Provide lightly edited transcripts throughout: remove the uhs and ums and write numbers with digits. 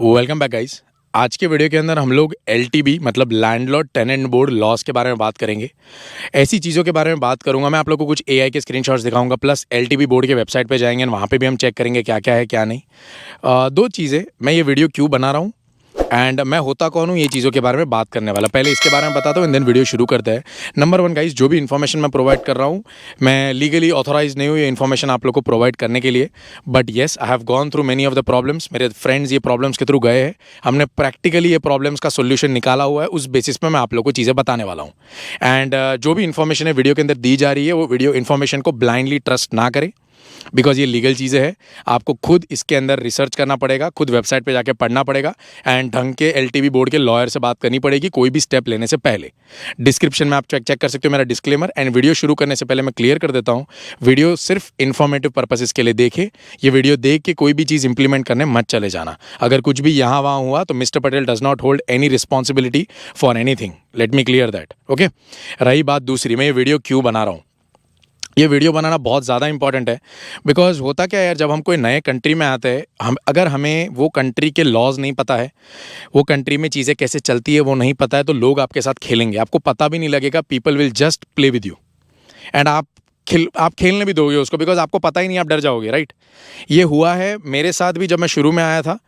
Welcome back guys. आज के video के अंदर हम लोग एलटीबी मतलब लैंडलॉर्ड टेनेंट बोर्ड लॉस के बारे में बात करेंगे। ऐसी चीज़ों के बारे में बात करूंगा। मैं आप लोगों को कुछ एआई के स्क्रीनशॉट्स दिखाऊंगा, प्लस एलटीबी बोर्ड के वेबसाइट पे जाएंगे, वहाँ पे भी हम चेक करेंगे क्या क्या है क्या नहीं। दो चीज़ें, मैं ये वीडियो क्यों बना रहा हूँ एंड मैं होता कौन हूँ, ये चीज़ों के बारे में बात करने वाला। पहले इसके बारे में बताता हूँ एंड देन वीडियो शुरू करते हैं। नंबर वन गाइस, जो भी इन्फॉर्मेशन मैं प्रोवाइड कर रहा हूँ, मैं लीगली ऑथोराइज नहीं हूँ ये इन्फॉर्मेशन आप लोग को प्रोवाइड करने के लिए। But yes, I have gone through many of the problems. मेरे फ्रेंड्स ये प्रॉब्लम्स के थ्रू गए हैं, हमने प्रैक्टिकली ये प्रॉब्लम्स का सोल्यूशन निकाला हुआ है। उस बेसिस पे मैं आप लोग को चीज़ें बताने वाला हूँ। एंड जो भी इन्फॉर्मेशन है वीडियो के अंदर दी जा रही है, वो वीडियो इन्फॉर्मेशन को ब्लाइंडली ट्रस्ट ना करें, बिकॉज ये लीगल चीज़ें हैं। आपको खुद इसके अंदर रिसर्च करना पड़ेगा, खुद वेबसाइट पे जाके पढ़ना पड़ेगा एंड ढंग के एलटीबी बोर्ड के लॉयर से बात करनी पड़ेगी कोई भी स्टेप लेने से पहले। डिस्क्रिप्शन में आप चेक कर सकते हो मेरा डिस्क्लेमर। एंड वीडियो शुरू करने से पहले मैं क्लियर कर देता हूँ, वीडियो सिर्फ इन्फॉर्मेटिव पर्पसेस के लिए देखे। ये वीडियो देख के कोई भी चीज़ इंप्लीमेंट करने मत चले जाना। अगर कुछ भी यहाँ वहाँ हुआ तो mister Patel does not hold any responsibility for anything. Let me clear that, okay. रही बात दूसरी, मैं ये वीडियो क्यों बना रहा हूँ। ये वीडियो बनाना बहुत ज़्यादा इंपॉर्टेंट है, बिकॉज होता क्या है यार, जब हम कोई नए कंट्री में आते हैं, अगर हमें वो कंट्री के लॉज नहीं पता है, वो कंट्री में चीज़ें कैसे चलती है वो नहीं पता है, तो लोग आपके साथ खेलेंगे, आपको पता भी नहीं लगेगा। People will just play with you and आप खेलने भी दोगे उसको, बिकॉज आपको पता ही नहीं, आप डर जाओगे, राइट। ये हुआ है मेरे साथ भी। जब मैं शुरू में आया था,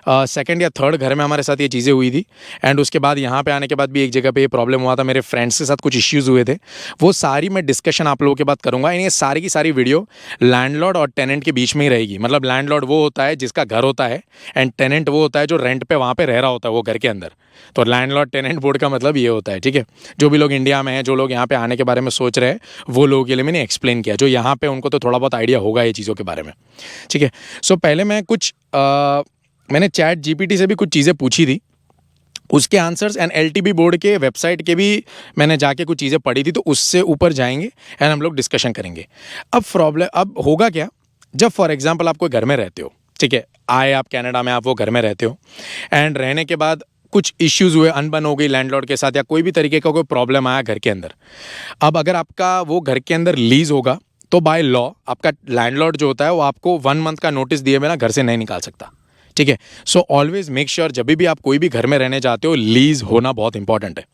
सेकंड या थर्ड घर में हमारे साथ ये चीज़ें हुई थी। एंड उसके बाद यहाँ पे आने के बाद भी एक जगह पे ये प्रॉब्लम हुआ था, मेरे फ्रेंड्स के साथ कुछ इश्यूज़ हुए थे। वो सारी मैं डिस्कशन आप लोगों के बाद करूँगा। ये सारी की सारी वीडियो लैंडलॉर्ड और टेनेंट के बीच में ही रहेगी। मतलब लैंडलॉर्ड वो होता है जिसका घर होता है एंड टेनेंट वो होता है जो रेंट पे वहाँ पे रह रहा होता है वो घर के अंदर। तो लैंडलॉर्ड टेनेंट बोर्ड का मतलब ये होता है, ठीक है। जो भी लोग इंडिया में हैं, जो लोग यहाँ पे आने के बारे में सोच रहे हैं, वो लोगों के लिए मैंने एक्सप्लेन किया। जो यहाँ पे उनको तो थोड़ा बहुत आइडिया होगा ये चीज़ों के बारे में, ठीक है। सो पहले मैं मैंने चैट जीपीटी से भी कुछ चीज़ें पूछी थी, उसके आंसर्स एंड एलटीबी बोर्ड के वेबसाइट के भी मैंने जाके कुछ चीज़ें पढ़ी थी, तो उससे ऊपर जाएंगे एंड हम लोग डिस्कशन करेंगे। अब होगा क्या, जब फॉर एग्जांपल आप कोई घर में रहते हो, ठीक है, आप कनाडा में, आप वो घर में रहते हो एंड रहने के बाद कुछ इश्यूज़ हुए, अनबन हो गई लैंडलॉर्ड के साथ, या कोई भी तरीके का कोई प्रॉब्लम आया घर के अंदर। अब अगर आपका वो घर के अंदर लीज होगा, तो बाय लॉ आपका लैंडलॉर्ड जो होता है वो आपको 1 मंथ का नोटिस दिए बिना घर से नहीं निकाल सकता, ठीक है। सो ऑलवेज मेक श्योर जब भी आप कोई भी घर में रहने जाते हो, लीज होना बहुत इंपॉर्टेंट है।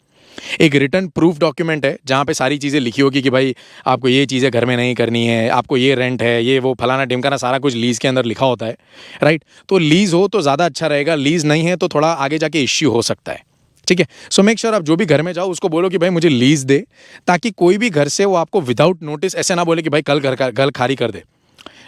एक रिटर्न प्रूफ डॉक्यूमेंट है जहाँ पे सारी चीज़ें लिखी होगी कि भाई आपको ये चीज़ें घर में नहीं करनी है, आपको ये रेंट है, ये वो फलाना ढिमकाना, सारा कुछ लीज के अंदर लिखा होता है, राइट। तो लीज हो तो ज़्यादा अच्छा रहेगा, लीज नहीं है तो थोड़ा आगे जाके इश्यू हो सकता है, ठीक है। सो मेक श्योर आप जो भी घर में जाओ उसको बोलो कि भाई मुझे लीज दे, ताकि कोई भी घर से वो आपको विदाउट नोटिस ऐसे ना बोले कि भाई कल घर खाली कर दे।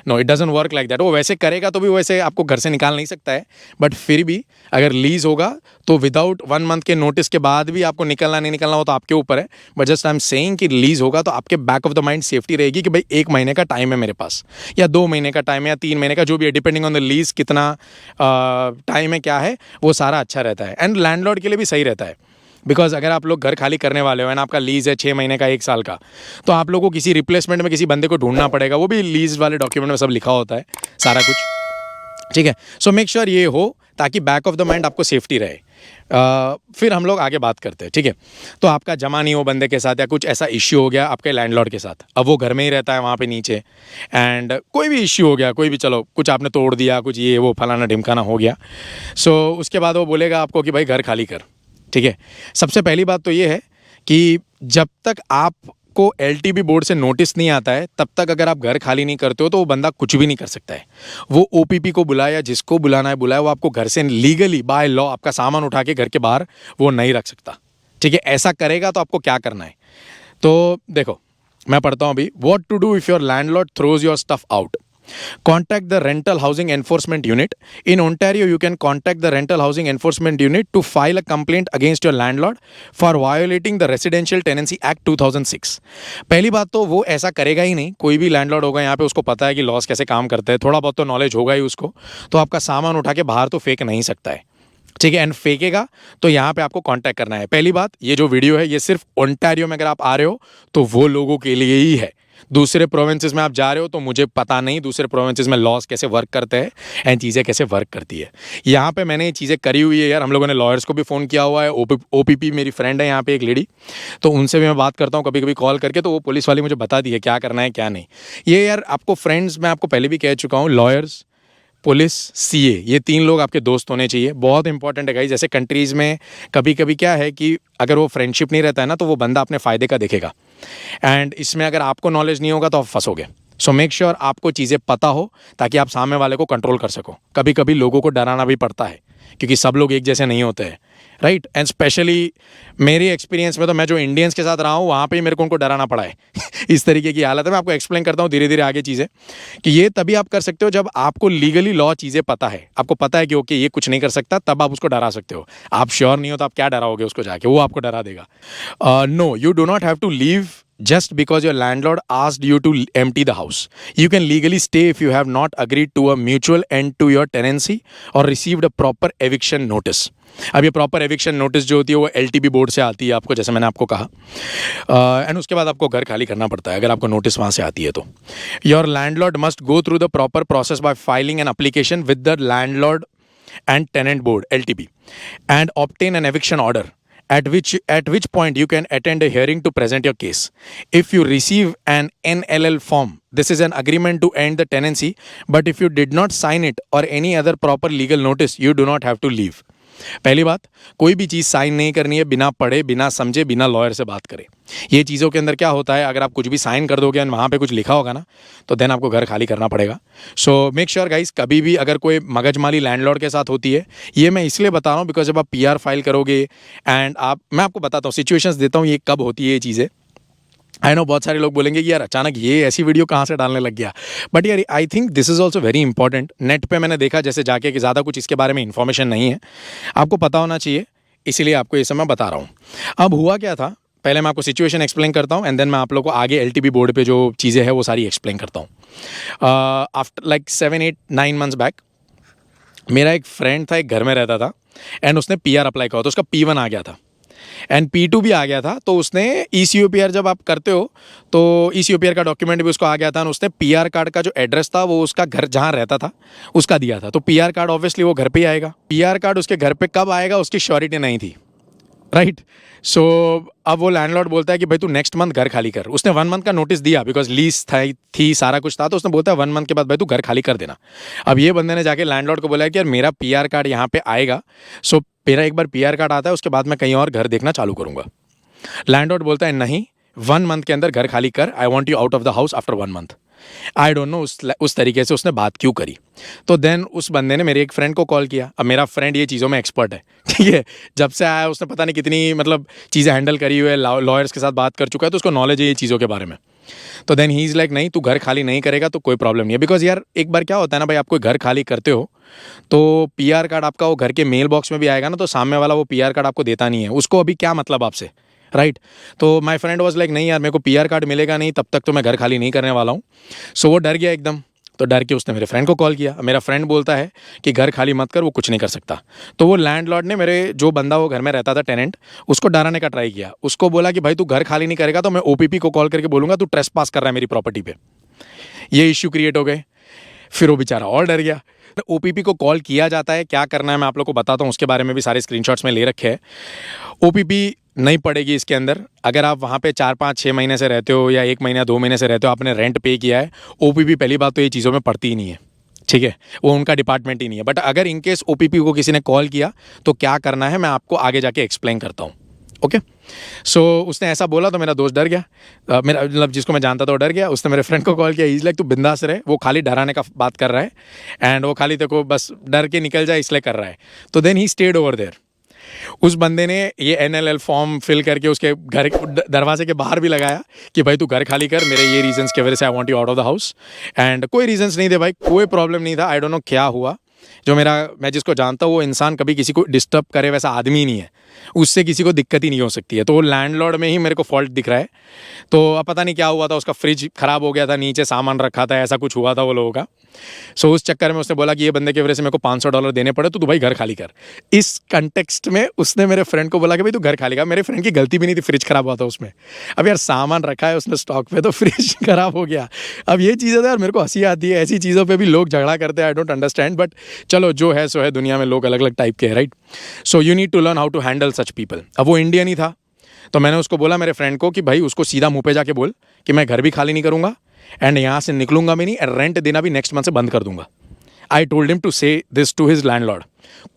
No, it doesn't work like that. वो वैसे करेगा तो भी वैसे आपको घर से निकाल नहीं सकता है, बट फिर भी अगर लीज होगा तो विदाउट 1 मंथ के नोटिस के बाद भी आपको निकलना नहीं निकलना हो तो आपके ऊपर है। But just I am saying कि लीज होगा तो आपके back of the mind safety रहेगी कि भाई 1 महीने का टाइम है मेरे पास, या 2 महीने का टाइम है, या 3 महीने का, जो भी है, डिपेंडिंग ऑन द लीज कितना टाइम है, क्या है, वो सारा अच्छा रहता है। एंड लैंडलॉर्ड के लिए भी सही रहता है, बिकॉज अगर आप लोग घर खाली करने वाले हो एंड आपका लीज है 6 महीने का, 1 साल का, तो आप लोगों को किसी रिप्लेसमेंट में किसी बंदे को ढूंढना पड़ेगा। वो भी लीज वाले डॉक्यूमेंट में सब लिखा होता है सारा कुछ, ठीक है। सो मेक श्योर ये हो ताकि बैक ऑफ द माइंड आपको सेफ्टी रहे। फिर हम लोग आगे बात करते हैं, ठीक है। तो आपका जमा नहीं हो बंदे के साथ, या कुछ ऐसा इश्यू हो गया आपके लैंडलॉर्ड के साथ, अब वो घर में ही रहता है वहाँ पे नीचे, एंड कोई भी इश्यू हो गया, कोई भी, चलो कुछ आपने तोड़ दिया, कुछ ये वो फलाना ढिमकाना हो गया। सो उसके बाद वो बोलेगा आपको कि भाई घर खाली कर, ठीक है। सबसे पहली बात तो ये है कि जब तक आपको एलटीबी बोर्ड से नोटिस नहीं आता है, तब तक अगर आप घर खाली नहीं करते हो तो वो बंदा कुछ भी नहीं कर सकता है। वो ओपीपी को बुलाए या जिसको बुलाना है बुलाए, वो आपको घर से लीगली बाय लॉ आपका सामान उठा के घर के बाहर वो नहीं रख सकता, ठीक है। ऐसा करेगा तो आपको क्या करना है, तो देखो मैं पढ़ता हूँ अभी। What to do if your landlord throws your stuff out? Contact the Rental Housing Enforcement Unit. In Ontario, you can contact the Rental Housing Enforcement Unit to file a complaint against your landlord for violating the Residential Tenancy Act 2006. पहली बात तो वो ऐसा करेगा ही नहीं। कोई भी landlord होगा यहाँ पे, उसको पता है कि लॉस कैसे काम करते हैं, थोड़ा बहुत तो नॉलेज होगा ही उसको, तो आपका सामान उठा के बाहर तो फेंक नहीं सकता है, ठीक है। एंड फेंकेगा तो यहाँ पे आपको कांटेक्ट करना है। पहली बात, ये जो वीडियो है ये सिर्फ ओंटारियो में अगर आप आ रहे हो तो वो लोगों के लिए ही है। दूसरे प्रोविंसेस में आप जा रहे हो तो मुझे पता नहीं दूसरे प्रोविंसेस में लॉस कैसे वर्क करते हैं एंड चीज़ें कैसे वर्क करती है। यहाँ पे मैंने ये चीज़ें करी हुई है यार। हम लोगों ने लॉयर्स को भी फ़ोन किया हुआ है। ओपीपी मेरी फ्रेंड है यहाँ पे एक लेडी, तो उनसे भी मैं बात करता हूँ कभी कभी कॉल करके, तो वो पुलिस वाली मुझे बता दी है क्या करना है क्या नहीं। ये यार आपको फ्रेंड्स, मैं आपको पहले भी कह चुका हूँ, लॉयर्स पुलिस, सीए, ये 3 लोग आपके दोस्त होने चाहिए। बहुत इंपॉर्टेंट है गाइस। जैसे कंट्रीज़ में कभी कभी क्या है कि अगर वो फ्रेंडशिप नहीं रहता है ना, तो वो बंदा अपने फ़ायदे का देखेगा, एंड इसमें अगर आपको नॉलेज नहीं होगा तो आप फंसोगे। सो मेक श्योर आपको चीज़ें पता हो, ताकि आप सामने वाले को कंट्रोल कर सको। कभी कभी लोगों को डराना भी पड़ता है, क्योंकि सब लोग एक जैसे नहीं होते हैं, राइट। एंड स्पेशली मेरी एक्सपीरियंस में तो मैं जो इंडियंस के साथ रहा हूँ, वहाँ पे ही मेरे को उनको डराना पड़ा है। इस तरीके की हालत है। मैं आपको एक्सप्लेन करता हूँ धीरे धीरे आगे चीज़ें, कि ये तभी आप कर सकते हो जब आपको लीगली लॉ चीज़ें पता है। आपको पता है कि ओके ये कुछ नहीं कर सकता, तब आप उसको डरा सकते हो। आप श्योर नहीं हो तो आप क्या डराओगे उसको जाके, वो आपको डरा देगा। No, you do not have to leave just because your landlord asked you to empty the house. You can legally stay if you have not agreed to a mutual end to your tenancy or received a proper eviction notice. अब ये proper eviction notice जो होती है वो LTB board से आती है आपको, जैसे मैंने आपको कहा, एंड उसके बाद आपको घर खाली करना पड़ता है अगर आपको नोटिस वहाँ से आती है तो। Your landlord must go through the proper process by filing an application with the landlord and tenant board LTB and obtain an eviction order, at which point you can attend a hearing to present your case. If you receive an NLL form, this is an agreement to end the tenancy, but if you did not sign it or any other proper legal notice, you do not have to leave. पहली बात, कोई भी चीज़ sign नहीं करनी है बिना पढ़े, बिना समझे, बिना लॉयर से बात करें। ये चीज़ों के अंदर क्या होता है, अगर आप कुछ भी साइन कर दोगे और वहाँ पे कुछ लिखा होगा ना, तो देन आपको घर खाली करना पड़ेगा। सो मेक श्योर गाइस, कभी भी अगर कोई मगजमारी लैंडलॉर्ड के साथ होती है, ये मैं इसलिए बता रहा हूँ बिकॉज जब आप PR फाइल करोगे एंड मैं आपको बताता हूँ, सिचुएशंस देता हूँ ये कब होती है ये चीज़ें। आई नो बहुत सारे लोग बोलेंगे कि यार अचानक ये ऐसी वीडियो कहाँ से डालने लग गया, बट यार I think this is also very important. Net पे मैंने देखा जैसे जाके कि ज़्यादा कुछ इसके बारे में इन्फॉर्मेशन नहीं है, आपको पता होना चाहिए, इसीलिए आपको ये सब मैं बता रहा हूँ। अब हुआ क्या था, पहले मैं आपको सिचुएशन एक्सप्लेन करता हूँ एंड देन मैं आप लोगों को आगे LTB बोर्ड पे जो चीज़ें हैं वो सारी एक्सप्लेन करता हूँ। आफ्टर लाइक 7-8-9 मंथ्स बैक मेरा एक फ्रेंड था, एक घर में रहता था, एंड उसने PR अप्लाई करा, तो उसका P1 आ गया था एंड P2 भी आ गया था। तो उसने ECOPR जब आप करते हो तो ECOPR का डॉक्यूमेंट भी उसको आ गया था, और उसने PR कार्ड का जो एड्रेस था वो उसका घर जहाँ रहता था उसका दिया था। तो PR कार्ड ऑब्वियसली वो घर पे ही आएगा। PR कार्ड उसके घर पे कब आएगा उसकी श्योरिटी नहीं थी, राइट। सो अब वो लैंडलॉर्ड बोलता है कि भाई तू नेक्स्ट मंथ घर खाली कर। उसने 1 मंथ का नोटिस दिया बिकॉज लीज थी सारा कुछ था, तो उसने बोलता है 1 मंथ के बाद भाई तू घर खाली कर देना। अब ये बंदे ने जाके लैंडलॉर्ड को बोला कि यार मेरा PR कार्ड यहाँ पे आएगा, सो मेरा एक बार PR कार्ड आता है उसके बाद मैं कहीं और घर देखना चालू करूँगा। लैंडलॉर्ड बोलता है नहीं, 1 मंथ के अंदर घर खाली कर, I want you out of the house after 1 month. I don't know उस तरीके से उसने बात क्यों करी। तो देन उस बंदे ने मेरे एक फ्रेंड को कॉल किया। अब मेरा फ्रेंड ये चीज़ों में एक्सपर्ट है, ठीक है, जब से आया उसने पता नहीं कितनी मतलब चीज़ें हैंडल करी हुई है, लॉयर्स के साथ बात कर चुका है, तो उसको नॉलेज है ये चीज़ों के बारे में। तो देन ही इज़ लाइक नहीं, तू घर खाली नहीं करेगा तो कोई प्रॉब्लम नहीं है, बिकॉज यार एक बार क्या होता है ना भाई, आप कोई घर खाली करते हो तो PR कार्ड आपका वो घर के मेल बॉक्स में भी आएगा ना, तो सामने वाला वो PR कार्ड आपको देता नहीं है, उसको अभी क्या मतलब आपसे, राइट। तो माई फ्रेंड वॉज लाइक नहीं यार मेरे को PR कार्ड मिलेगा नहीं तब तक तो मैं घर खाली नहीं करने वाला हूँ। सो वो डर गया एकदम, तो डर के उसने मेरे फ्रेंड को कॉल किया। मेरा फ्रेंड बोलता है कि घर खाली मत कर, वो कुछ नहीं कर सकता। तो वो लैंडलॉर्ड ने मेरे जो बंदा वो घर में रहता था टेनेंट, उसको डराने का ट्राई किया। उसको बोला कि भाई तू घर खाली नहीं करेगा तो मैं OPP को कॉल करके बोलूँगा तू ट्रेसपास कर रहा है मेरी प्रॉपर्टी पे। ये इश्यू क्रिएट हो गए। फिर वो बेचारा और डर गया। OPP को कॉल किया जाता है, क्या करना है मैं आप लोग को बताता हूँ, उसके बारे में भी सारे स्क्रीनशॉट्स में ले रखे हैं। OPP नहीं पड़ेगी इसके अंदर अगर आप वहाँ पे 4-5-6 महीने से रहते हो या 1 महीना 2 महीने से रहते हो, आपने रेंट पे किया है। OPP पहली बात तो ये चीज़ों में पड़ती ही नहीं है, ठीक है, वो उनका डिपार्टमेंट ही नहीं है। बट अगर इनकेस OPP को किसी ने कॉल किया तो क्या करना है मैं आपको आगे जाके एक्सप्लेन करता हूँ, ओके। सो उसने ऐसा बोला तो मेरा दोस्त डर गया, मेरा मतलब जिसको मैं जानता था वो डर गया। उसने मेरे फ्रेंड को कॉल किया, इज लाइक तू बिंदास रहे, वो खाली डराने का बात कर रहा है एंड वो खाली तेरे को बस डर के निकल जाए इसलिए कर रहा है। तो देन ही स्टेड ओवर देयर। उस बंदे ने ये NLL फॉर्म फिल करके उसके घर दरवाजे के बाहर भी लगाया कि भाई तू घर खाली कर, मेरे ये रीजंस की वजह से I want you out of the house. And कोई रीजंस नहीं थे भाई, कोई प्रॉब्लम नहीं था। आई डोंट नो क्या हुआ, जो मैं जिसको जानता हूँ वो इंसान कभी किसी को डिस्टर्ब करे वैसा आदमी ही नहीं है, उससे किसी को दिक्कत ही नहीं हो सकती है। तो वो लैंडलॉर्ड में ही मेरे को फॉल्ट दिख रहा है। तो अब पता नहीं क्या हुआ था, उसका फ्रिज ख़राब हो गया था, नीचे सामान रखा था, ऐसा कुछ हुआ था वो लोगों का। सो उस चक्कर में उसने बोला कि ये बंदे की वजह से मेरे को $500 देने पड़े, तो तू भाई घर खाली कर। इस कंटेक्स्ट में उसने मेरे फ्रेंड को बोला कि भाई तू घर खाली कर। मेरे फ्रेंड की गलती भी नहीं थी, फ्रिज ख़राब हुआ था उसमें। अब यार सामान रखा है उसने स्टॉक पे तो फ्रिज ख़राब हो गया। अब ये चीज़ें तो यार मेरे को हंसी आती है, ऐसी चीज़ों पर भी लोग झगड़ा करते हैं। आई डोंट अंडरस्टैंड, बट चलो जो है सो है, दुनिया में लोग अलग अलग टाइप के हैं, right. So you need to learn how to handle such people. अब वो इंडियन ही था, तो मैंने उसको बोला मेरे फ्रेंड को कि भाई उसको सीधा मुंह पे जाके बोल कि मैं घर भी खाली नहीं करूँगा एंड यहाँ से निकलूंगा भी नहीं, रेंट देना भी नेक्स्ट मंथ से बंद कर दूंगा। आई टोल्ड हिम टू से दिस टू हिज लैंडलॉर्ड,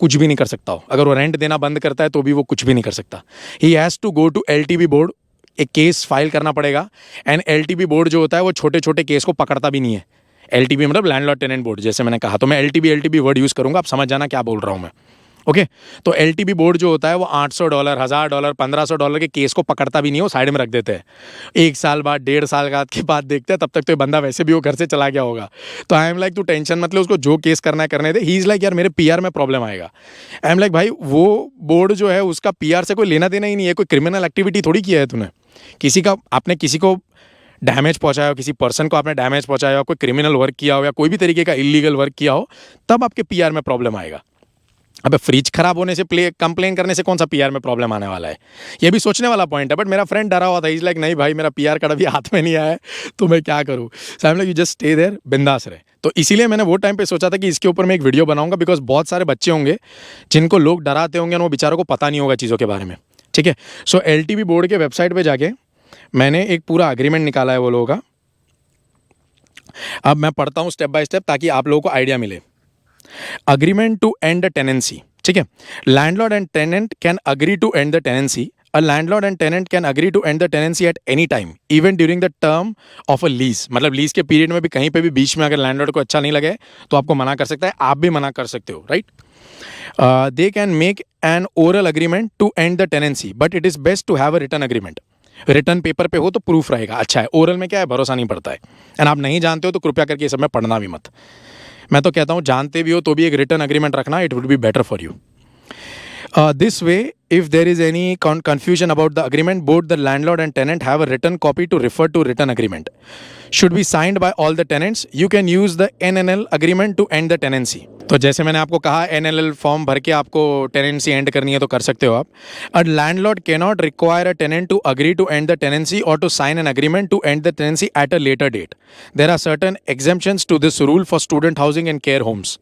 कुछ भी नहीं कर सकता हो, अगर वो रेंट देना बंद करता है तो भी वो कुछ भी नहीं कर सकता। He has to go to LTB board, एक केस फाइल करना पड़ेगा। एंड एलटीबी बोर्ड जो होता है वो छोटे छोटे केस को पकड़ता भी नहीं है। एलटीबी मतलब लैंडलॉर्ड टेनेंट बोर्ड, जैसे मैंने कहा, तो मैं एलटीबी वर्ड यूज़ करूंगा, आप समझ जाना क्या बोल रहा हूँ मैं। ओके तो एलटीबी बोर्ड जो होता है वो $800, $1000, $1500 के केस को पकड़ता भी नहीं, वो साइड में रख देते हैं। 1 साल बाद, 1.5 साल के बाद देखते हैं, तब तक तो ये बंदा वैसे भी वो घर से चला गया होगा। तो आई एम लाइक तू टेंशन मतलब उसको जो केस करना है करने दे। ही इज़ लाइक यार मेरे पीआर में प्रॉब्लम आएगा। आई एम लाइक भाई वो बोर्ड जो है उसका पीआर से कोई लेना देना ही नहीं है, कोई क्रिमिनल एक्टिविटी थोड़ी किया है तूने। आपने किसी को डैमेज पहुंचाया हो, किसी पर्सन को आपने डैमेज पहुंचाया हो, कोई क्रिमिनल वर्क किया हो या कोई भी तरीके का इलीगल वर्क किया हो, तब आपके पीआर में प्रॉब्लम आएगा। अबे फ्रिज खराब होने से कंप्लेन करने से कौन सा पीआर में प्रॉब्लम आने वाला है, ये भी सोचने वाला पॉइंट है। बट मेरा फ्रेंड डरा हुआ था, इज लाइक नहीं भाई मेरा पीआर कार्ड अभी हाथ में नहीं आया है तो मैं क्या करूँ। So I am like you just stay there, बिंदास रहे। तो इसीलिए मैंने वो टाइम पे सोचा था कि इसके ऊपर मैं एक वीडियो बनाऊंगा, बिकॉज बहुत सारे बच्चे होंगे जिनको लोग डराते होंगे और वो बेचारों को पता नहीं होगा चीज़ों के बारे में। ठीक है, सो एलटीबी बोर्ड के वेबसाइट पर जाके मैंने एक पूरा अग्रीमेंट निकाला है वो लोगों का। अब मैं पढ़ता हूँ स्टेप बाय स्टेप ताकि आप लोगों को आइडिया मिले। Agreement to end the tenancy, ठीक है। Landlord and tenant can agree to end the tenancy. A landlord and tenant can agree to end the tenancy at any time even during the term of a lease. मतलब lease के period में भी कहीं पे भी बीच में अगर landlord को अच्छा नहीं लगे तो आपको मना कर सकता है, आप भी मना कर सकते हो, right. They can make an oral agreement to end the tenancy but it is best to have a written agreement. Written paper पे हो तो प्रूफ रहेगा, अच्छा है। ओरल में क्या है, भरोसा नहीं पड़ता है। एंड आप नहीं जानते हो तो कृपया करके ये सब में पढ़ना भी मत। मैं तो कहता हूँ जानते भी हो तो भी एक रिटर्न अग्रीमेंट रखना, it would be better for you. This way, if there is any confusion about the agreement, both the landlord and tenant have a written copy to refer to written agreement. Should be signed by all the tenants. You can use the NNL agreement to end the tenancy. तो जैसे मैंने आपको कहा NNL form भर के आपको tenancy and करनी है तो कर सकते हो आप। A landlord cannot require a tenant to agree to end the tenancy or to sign an agreement to end the tenancy at a later date. There are certain exemptions to this rule for student housing and care homes.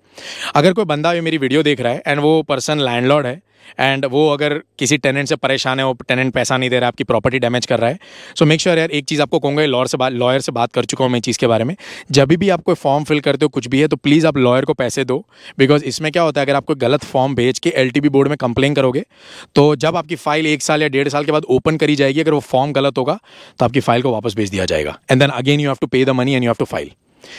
अगर कोई बंदा ये मेरी video देख रहा है and वो person landlord है एंड वो अगर किसी टेनेंट से परेशान है, वो टेनेंट पैसा नहीं दे रहा है, आपकी प्रॉपर्टी डैमेज कर रहा है, सो मेक श्योर यार, एक चीज़ आपको कहूँगा, लॉयर से बात कर चुका हूँ मैं चीज़ के बारे में। जब भी आप कोई फॉर्म फिल करते हो कुछ भी है तो प्लीज़ आप लॉयर को पैसे दो, बिकॉज इसमें क्या होता है, अगर आप कोई गलत फॉर्म भेज के एलटीबी बोर्ड में कंप्लेन करोगे तो जब आपकी फाइल 1 साल या 1.5 साल के बाद ओपन करी जाएगी, अगर वो फॉर्म गलत होगा तो आपकी फाइल को वापस भेज दिया जाएगा and then again you have to pay the money and you have to file.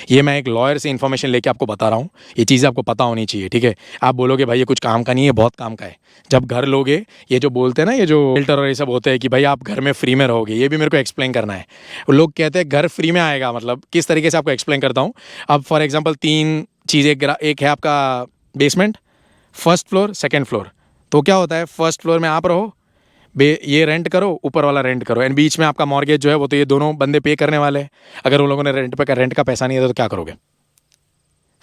ये मैं एक लॉयर से इन्फॉर्मेशन लेके आपको बता रहा हूँ, ये चीज़ें आपको पता होनी चाहिए, ठीक है। आप बोलोगे भाई ये कुछ काम का नहीं है, बहुत काम का है। जब घर लोगे, ये जो बोलते हैं ना, ये जो फिल्टर और ये सब होते हैं कि भाई आप घर में फ्री में रहोगे, ये भी मेरे को एक्सप्लेन करना है। लोग कहते हैं घर फ्री में आएगा, मतलब किस तरीके से आपको एक्सप्लेन करता हूँ। अब फॉर एग्जाम्पल 3 चीज़ें, एक है आपका basement, first floor, second floor. तो क्या होता है, फर्स्ट फ्लोर में आप रहो, ये रेंट करो, ऊपर वाला रेंट करो, एंड बीच में आपका मॉर्गेज जो है वो तो ये दोनों बंदे पे करने वाले हैं। अगर उन लोगों ने रेंट का पैसा नहीं दिया तो क्या करोगे,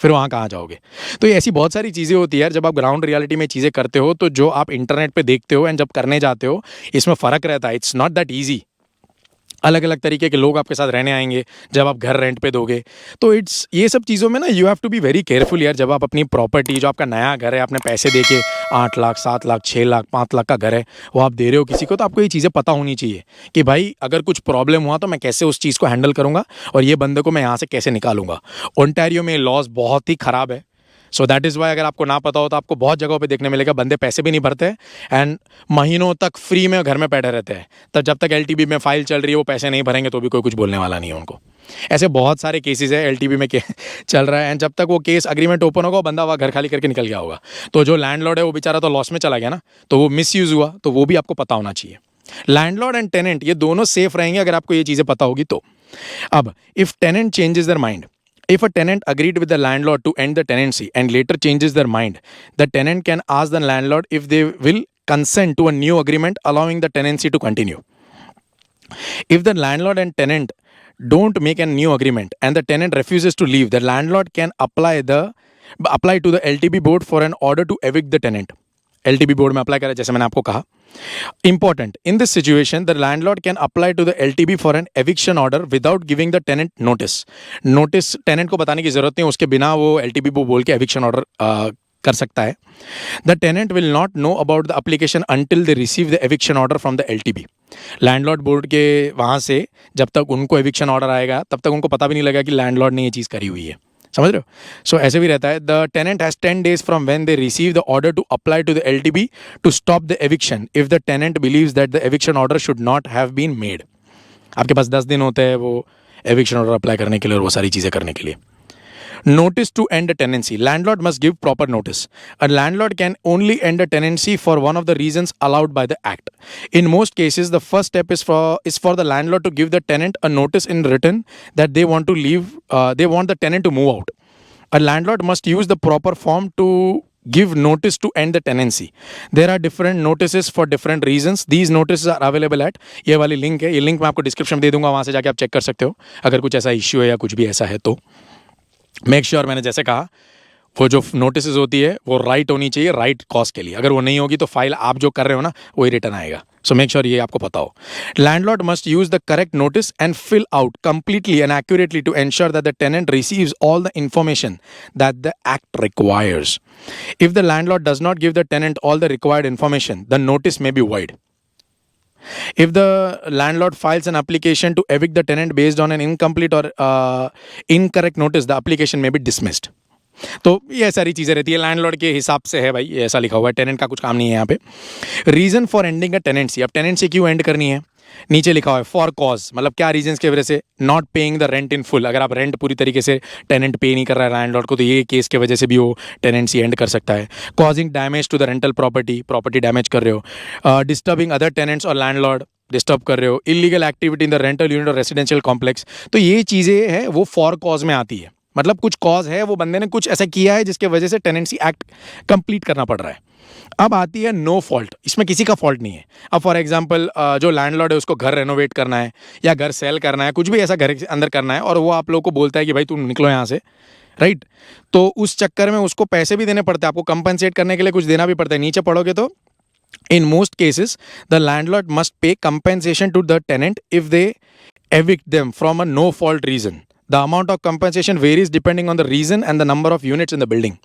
फिर वहाँ कहाँ जाओगे। तो ये ऐसी बहुत सारी चीज़ें होती है यार, जब आप ग्राउंड रियलिटी में चीज़ें करते हो तो जो आप इंटरनेट पे देखते हो एंड जब करने जाते हो इसमें फ़र्क रहता है। It's not that easy. अलग अलग तरीके के लोग आपके साथ रहने आएंगे जब आप घर रेंट पे दोगे, तो ये सब चीज़ों में ना you have to be very careful यार। जब आप अपनी प्रॉपर्टी, जो आपका नया घर है, आपने पैसे दे के 8 लाख, 7 लाख, 6 लाख, 5 लाख का घर है, वो आप दे रहे हो किसी को, तो आपको ये चीज़ें पता होनी चाहिए कि भाई अगर कुछ प्रॉब्लम हुआ तो मैं कैसे उस चीज़ को हैंडल करूँगा और ये बंदे को मैं यहाँ से कैसे निकालूंगा। ओंटारियो में लॉज बहुत ही ख़राब है, सो दैट इज़ वाई अगर आपको ना पता हो तो आपको बहुत जगहों पे देखने मिलेगा बंदे पैसे भी नहीं भरते एंड महीनों तक फ्री में घर में बैठे रहते हैं। तब जब तक एलटीबी में फाइल चल रही है वो पैसे नहीं भरेंगे तो भी कोई कुछ बोलने वाला नहीं है उनको। ऐसे बहुत सारे केसेस है एलटीबी में चल रहा है एंड जब तक वो केस अग्रीमेंट ओपन होगा बंदा वहाँ घर खाली करके निकल गया होगा, तो जो लैंडलॉर्ड है वो बेचारा तो लॉस में चला गया ना, तो वो मिसयूज़ हुआ, तो वो भी आपको पता होना चाहिए। लैंडलॉर्ड एंड टेनेंट ये दोनों सेफ रहेंगे अगर आपको ये चीज़ें पता होगी तो। अब if tenant changes their mind, if a tenant agreed with the landlord to end the tenancy and later changes their mind, the tenant can ask the landlord if they will consent to a new agreement allowing the tenancy to continue. If the landlord and tenant don't make a new agreement and the tenant refuses to leave, the landlord can apply to the LTB board for an order to evict the tenant. LTB board में apply करें, जैसे मैंने आपको कहा। Important, in this situation, the landlord can apply to the LTB for an eviction order without giving the tenant notice. Notice tenant को बताने की जरूरत नहीं, उसके बिना वो LTB को बोल के eviction order कर सकता है। The tenant will not know about the application until they receive the eviction order from the LTB. Landlord board के वहाँ से जब तक उनको eviction order आएगा तब तक उनको पता भी नहीं लगेगा कि लैंडलॉर्ड ने ये चीज़ करी हुई है। समझ रहे हो? सो ऐसे भी रहता है, the tenant has 10 days from when they receive the order to apply to the LTB to stop the eviction if the tenant believes that the eviction order should not have been made. आपके पास 10 दिन होते हैं वो eviction order apply करने के लिए और वो सारी चीज़ें करने के लिए। Notice to end a tenancy. Landlord must give proper notice. A landlord can only end a tenancy for one of the reasons allowed by the Act. In most cases, the first step is for the landlord to give the tenant a notice in written that they want to leave. They want the tenant to move out. A landlord must use the proper form to give notice to end the tenancy. There are different notices for different reasons. These notices are available at ये वाली link है, ये link मैं आपको description में दे दूंगा, वहाँ से जाके आप चेक कर सकते हो अगर कुछ ऐसा इश्यू है या कुछ भी ऐसा है तो। मेक श्योर मैंने जैसे कहा वो जो नोटिस होती है वो राइट होनी चाहिए, राइट कॉज के लिए। अगर वो नहीं होगी तो फाइल आप जो कर रहे हो ना वही रिटर्न आएगा। सो मेक श्योर ये आपको पता हो। Landlord must use the correct notice and fill out completely and accurately to ensure that the tenant receives all the information that the act requires. If the landlord does not give the tenant all the required information the notice may be void. If the landlord files an application to evict the tenant based on an incomplete or incorrect notice, the application may be dismissed. तो ये सारी चीज़ें रहती है, landlord के हिसाब से है भाई, ये ऐसा लिखा हुआ है, टेनेंट का कुछ काम नहीं है यहाँ पे। Reason for ending a tenancy, अब टेनेंसी क्यों एंड करनी है, नीचे लिखा हुआ है फॉर कॉज, मतलब क्या रीजंस की वजह से। Not paying the rent in full, अगर आप रेंट पूरी तरीके से टेनेंट पे नहीं कर रहा है लैंडलॉर्ड को तो ये केस की वजह से भी वो टेनेंसी एंड कर सकता है। Causing damage to the rental property, property damage कर रहे हो। डिस्टर्बिंग अदर टेनेंट्स और लैंडलॉर्ड, डिस्टर्ब कर रहे हो। Illegal activity in the rental unit और रेसिडेंशियल कॉम्प्लेक्स, तो ये चीज़ें हैं वो फॉर कॉज में आती है, मतलब कुछ कॉज है, वो बंदे ने कुछ ऐसा किया है जिसके वजह से टेनेंसी एक्ट कंप्लीट करना पड़ रहा है। अब आती है नो फॉल्ट, इसमें किसी का फॉल्ट नहीं है। अब फॉर एग्जांपल जो लैंडलॉर्ड है उसको घर रेनोवेट करना है या घर सेल करना है, कुछ भी ऐसा घर के अंदर करना है और वो आप लोगों को बोलता है कि भाई तुम निकलो यहाँ से, राइट? तो उस चक्कर में उसको पैसे भी देने पड़ते हैं, आपको कंपनसेट करने के लिए कुछ देना भी पड़ता है। नीचे पढ़ोगे तो in most cases the landlord must pay compensation to the tenant if they evict them from a no fault reason. The amount of compensation varies depending on the reason and the number of units in the building.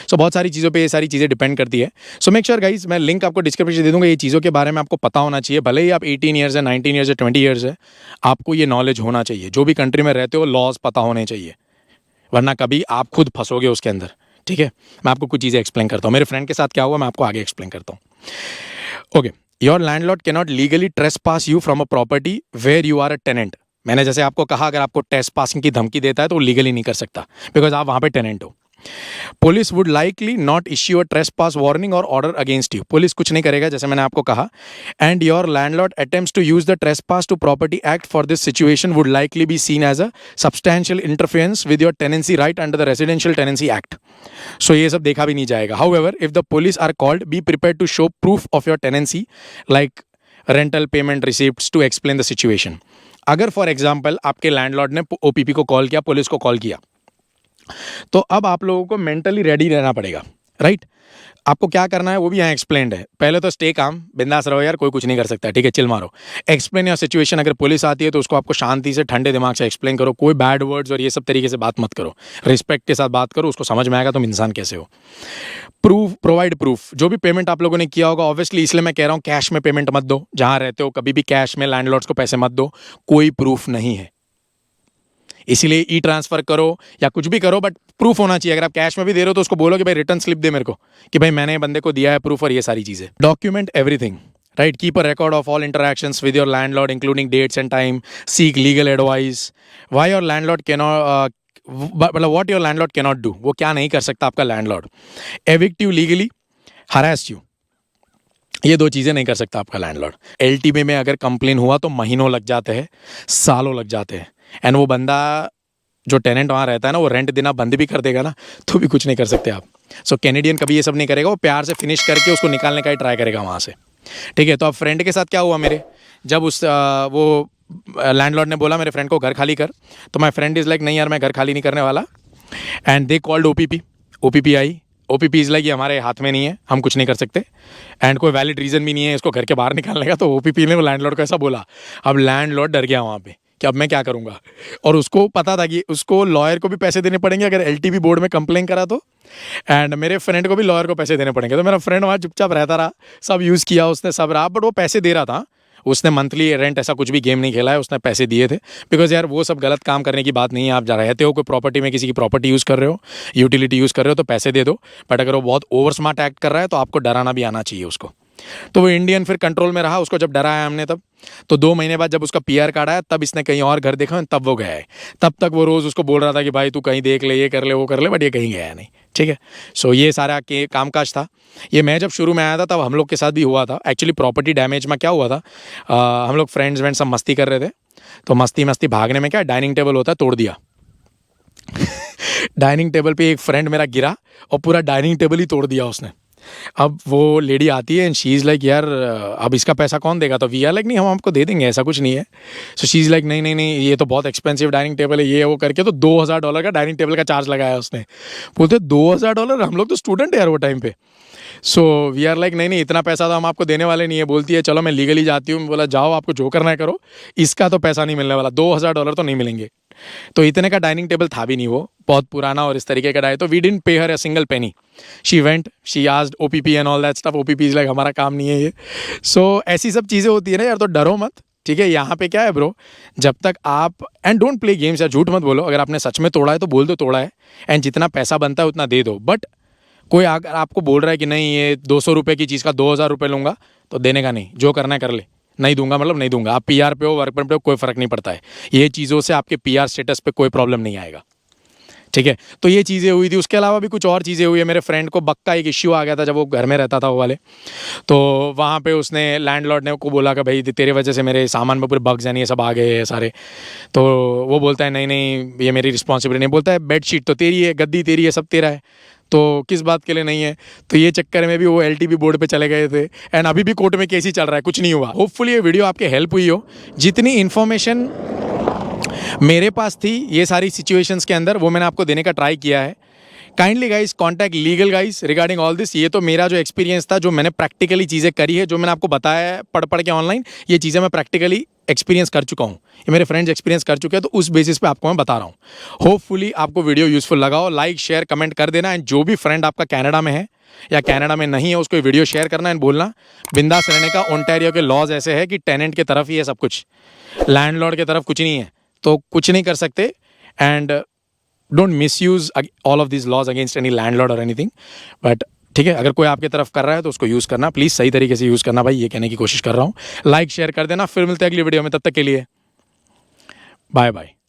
So बहुत सारी चीज़ों पे ये सारी चीज़ें depend करती है। So make sure guys, मैं लिंक आपको डिस्क्रिप्शन दे दूंगा, ये चीज़ों के बारे में आपको पता होना चाहिए। भले ही आप 18 ईयर्स है, 19 ईयर्स है, 20 ईयर्स है, आपको ये नॉलेज होना चाहिए। जो भी कंट्री में रहते हो लॉज पता होने चाहिए, वरना कभी आप खुद फंसोगे उसके अंदर। ठीक है, मैं आपको कुछ चीज़ें एक्सप्लेन करता हूँ। मेरे फ्रेंड के साथ क्या हुआ मैं आपको आगे एक्सप्लेन करता हूँ। Okay, your landlord can not legally trespass you from a property where you are a tenant. मैंने जैसे आपको कहा अगर आपको ट्रेसपासिंग की धमकी देता है तो वो लीगली नहीं कर सकता, बिकॉज आप वहाँ पे टेनेंट हो। Police would likely not issue a trespass warning और ऑर्डर अगेंस्ट यू, पुलिस कुछ नहीं करेगा जैसे मैंने आपको कहा। And your landlord attempts to use the Trespass to Property Act for this situation would likely be seen as a substantial interference with your tenancy right under the Residential Tenancy Act. So ये सब देखा भी नहीं जाएगा। However if the police are called, be prepared to show proof of your tenancy like rental payment receipts to explain the situation. अगर for example आपके landlord ने OPP को कॉल किया, पुलिस को कॉल किया, तो अब आप लोगों को मेंटली रेडी रहना पड़ेगा, राइट? आपको क्या करना है वो भी यहाँ एक्सप्लेन्ड है। पहले तो स्टे काम, बिंदास रहो यार, कोई कुछ नहीं कर सकता, ठीक है, चिल मारो। एक्सप्लेन योर सिचुएशन, अगर पुलिस आती है तो उसको आपको शांति से ठंडे दिमाग से एक्सप्लेन करो, कोई बैड वर्ड्स और ये सब तरीके से बात मत करो, रिस्पेक्ट के साथ बात करो, उसको समझ में आएगा तुम इंसान कैसे हो। प्रूफ, प्रोवाइड प्रूफ, जो भी पेमेंट आप लोगों ने किया होगा, ऑब्वियसली इसलिए मैं कह रहा हूँ कैश में पेमेंट मत दो, जहाँ रहते हो कभी भी कैश में लैंडलॉर्ड्स को पैसे मत दो, कोई प्रूफ नहीं है। इसीलिए ई ट्रांसफर करो या कुछ भी करो, बट प्रूफ होना चाहिए। अगर आप कैश में भी दे रहे हो तो उसको बोलो कि भाई रिटर्न स्लिप दे मेरे को, कि भाई मैंने बंदे को दिया है प्रूफ, और ये सारी चीज़ें। Document everything, right? Keep a record of all interactions with your landlord including dates and time, seek legal advice. Why your landlord cannot, मतलब what your landlord cannot do, वो क्या नहीं कर सकता आपका landlord. Evict you legally, harass you, ये दो चीज़ें नहीं कर सकता आपका लैंडलॉर्ड। एलटीबी में अगर कंप्लेन हुआ तो महीनों लग जाते हैं, सालों लग जाते हैं, एंड वो बंदा जो टेनेंट वहाँ रहता है ना, वो रेंट देना बंद भी कर देगा ना, तो भी कुछ नहीं कर सकते आप। सो कैनेडियन कभी ये सब नहीं करेगा, वो प्यार से फिनिश करके उसको निकालने का ही ट्राई करेगा वहाँ से, ठीक है? तो अब फ्रेंड के साथ क्या हुआ मेरे, जब वो लैंडलॉर्ड ने बोला मेरे फ्रेंड को घर खाली कर, तो माई फ्रेंड इज़ लाइक नहीं यार मैं घर खाली नहीं करने वाला, and they called OPP. OPP I, OPP is like ये हमारे हाथ में नहीं है, हम कुछ नहीं कर सकते, एंड कोई वैलिड रीज़न भी नहीं है इसको घर के बाहर निकालने का। तो ओपीपी ने वो लैंडलॉर्ड को ऐसा बोला, अब लैंडलॉर्ड डर गया वहाँ पे कि अब मैं क्या करूँगा, और उसको पता था कि उसको लॉयर को भी पैसे देने पड़ेंगे अगर एलटीबी बोर्ड में कंप्लेन करा तो, एंड मेरे फ्रेंड को भी लॉयर को पैसे देने पड़ेंगे। तो मेरा फ्रेंड वहाँ चुपचाप रहता रहा, सब यूज़ किया उसने, सब रहा, बट वो पैसे दे रहा था, उसने मंथली रेंट ऐसा कुछ भी गेम नहीं खेला है, उसने पैसे दिए थे। बिकॉज यार वो सब गलत काम करने की बात नहीं है। आप जा रहते हो कोई प्रॉपर्टी में, किसी की प्रॉपर्टी यूज़ कर रहे हो, यूटिलिटी यूज़ कर रहे हो, तो पैसे दे दो। बट अगर वो बहुत ओवर स्मार्ट एक्ट कर रहा है तो आपको डराना भी आना चाहिए उसको। तो वो इंडियन फिर कंट्रोल में रहा, उसको जब डराया हमने तब, तो 2 महीने बाद जब उसका पीआर कार्ड आया तब इसने कहीं और घर देखा, तब वो गया है। तब तक वो रोज़ उसको बोल रहा था कि भाई तू कहीं देख ले, ये कर ले, वो कर ले, बट ये कहीं गया नहीं। ठीक है, सो ये सारा के कामकाज था। ये मैं जब शुरू में आया था तब हम लोग के साथ भी हुआ था। एक्चुअली प्रॉपर्टी डैमेज में क्या हुआ था, हम लोग फ्रेंड्स वेंड्स सब मस्ती कर रहे थे, तो मस्ती मस्ती भागने में क्या डाइनिंग टेबल होता है, तोड़ दिया। डाइनिंग टेबल पे एक फ्रेंड मेरा गिरा और पूरा डाइनिंग टेबल ही तोड़ दिया उसने। अब वो लेडी आती है एंड शी इज़ लाइक यार अब इसका पैसा कौन देगा, तो वी आर लाइक नहीं हम आपको दे देंगे, ऐसा कुछ नहीं है। सो शी इज़ लाइक नहीं नहीं नहीं ये तो बहुत एक्सपेंसिव डाइनिंग टेबल है, ये वो करके तो $2000 का डाइनिंग टेबल का चार्ज लगाया उसने। बोलते $2000, हम लोग तो स्टूडेंट है यार वो टाइम पे। सो वी आर लाइक नहीं नहीं इतना पैसा तो हम आपको देने वाले नहीं है। बोलती है चलो मैं लीगली जाती हूँ। बोला जाओ आपको जो करना है करो, इसका तो पैसा नहीं मिलने वाला, $2000 तो नहीं मिलेंगे। तो इतने का डाइनिंग टेबल था भी नहीं, वो बहुत पुराना और इस तरीके का डाइ, तो we didn't pay her a single penny. She went, she asked OPP and all that stuff. OPP is like हमारा काम नहीं है ये। सो ऐसी सब चीज़ें होती है ना यार, तो डरो मत। ठीक है, यहाँ पे क्या है ब्रो, जब तक आप एंड डोंट प्ले गेम्स, या झूठ मत बोलो। अगर आपने सच में तोड़ा है तो बोल दो तोड़ा है, एंड जितना पैसा बनता है उतना दे दो। बट कोई अगर आपको बोल रहा है कि नहीं ये 200 रुपये की चीज़ का 2000 रुपये लूँगा, तो देने का नहीं, जो करना है कर ले। नहीं दूंगा मतलब नहीं दूंगा। आप पीआर पे हो, वर्क परमिट पे हो, कोई फ़र्क नहीं पड़ता है। ये चीज़ों से आपके पीआर स्टेटस पे कोई प्रॉब्लम नहीं आएगा। ठीक है, तो ये चीज़ें हुई थी। उसके अलावा भी कुछ और चीज़ें हुई है। मेरे फ्रेंड को बग का एक इश्यू आ गया था जब वो घर में रहता था वो वाले, तो वहाँ पे उसने लैंडलॉर्ड ने को बोला कि भाई तेरे वजह से मेरे सामान में पूरे बग्स यानी ये सब आ गए हैं सारे। तो वो बोलता है नहीं नहीं ये मेरी रिस्पॉन्सिबिलिटी नहीं। बोलता है बेडशीट तो तेरी है, गद्दी तेरी है, सब तेरा है, तो किस बात के लिए नहीं है। तो ये चक्कर में भी वो एलटीबी बोर्ड पे चले गए थे, एंड अभी भी कोर्ट में केस ही चल रहा है, कुछ नहीं हुआ। होपफुली ये वीडियो आपके हेल्प हुई हो। जितनी इन्फॉर्मेशन मेरे पास थी ये सारी सिचुएशंस के अंदर, वो मैंने आपको देने का ट्राई किया है। Kindly guys contact legal guys regarding all this. ये तो मेरा जो एक्सपीरियंस था, जो मैंने प्रैक्टिकली चीज़ें करी है, जो मैंने आपको बताया है पढ़ पढ़ के ऑनलाइन, ये चीज़ें मैं प्रैक्टिकली एक्सपीरियंस कर चुका हूँ। ये मेरे फ्रेंड्स एक्सपीरियंस कर चुके हैं, तो उस बेसिस पे आपको मैं बता रहा हूँ। होपफुली आपको वीडियो यूजफुल लगा हो। लाइक शेयर कमेंट कर देना, एंड जो भी फ्रेंड आपका कनाडा में है या कनाडा में नहीं है उसको वीडियो शेयर करना एंड बोलना बिंदास रहने का। ओंटारियो के लॉज ऐसे है कि टेनेंट की तरफ ही है सब कुछ, लैंडलॉर्ड की तरफ कुछ नहीं है, तो कुछ नहीं कर सकते। And don't misuse all of this laws against any landlord और एनीथिंग। बट ठीक है, अगर कोई आपकी तरफ कर रहा है तो उसको यूज़ करना, प्लीज़ सही तरीके से यूज़ करना भाई, ये कहने की कोशिश कर रहा हूँ। लाइक शेयर कर देना। फिर मिलते हैं अगली वीडियो में, तब तक के लिए बाय बाय।